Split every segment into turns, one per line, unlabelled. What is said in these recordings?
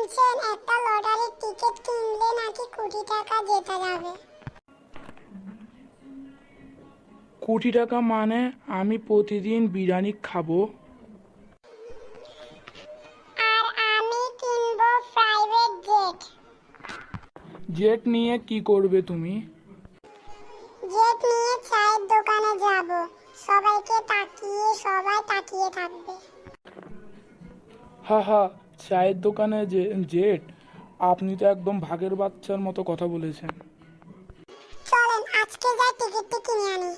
শুনছেন একটা লটারির টিকিট কিনলে নাকি কোটি টাকা জেতা যাবে।
কোটি টাকা মানে আমি প্রতিদিন বিরিয়ানি খাবো।
আর আমি কিনবো প্রাইভেট জেট।
জেট নিয়ে কি করবে তুমি?
জেট নিয়ে চায়ের দোকানে যাব, সবাই তাকিয়ে থাকবে।
হা হা, চায়ের দোকানে জেট? আপনি তো একদম ভাগের বাচ্চার মতো কথা বলেছেন।
চলেন আজকে যাই টিকিটটি কিনে আনি।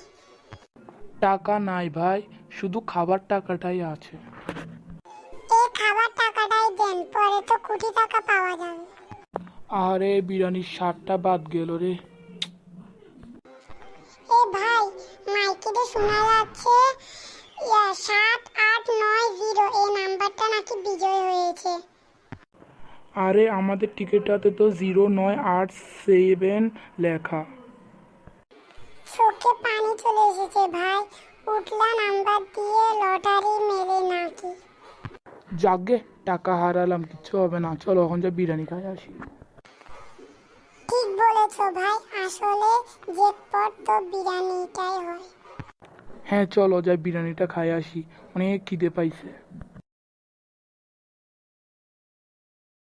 টাকা নাই ভাই, শুধু খাবার টাকাটাই আছে।
এই খাবার টাকাটাই দেন, পরে তো কোটি টাকা পাওয়া যাবে।
আরে বিরিয়ানির স্বাদটা বাদ গেল রে।
এ ভাই, মাইকেতে শোনা যাচ্ছে 7890, এই নাম্বারটা নাকি বিজয় হয়েছে।
আরে আমাদের টিকিটটাতে তো 0987 লেখা।
চোখে পানি চলে এসেছে ভাই, উঠলা নাম্বার দিয়ে লটারি মেলে নাকি।
যাগে, টাকা হারালাম, কিচ্ছু হবে না। চলো এখন যা বিরিয়ানি খাই আসি।
ঠিক বলেছো ভাই, আসলে জেটপট তো বিরিয়ানিটাই হয়।
হ্যাঁ চলো যাই বিরিয়ানিটা খাই আসি, অনেক খিদে পাইছে।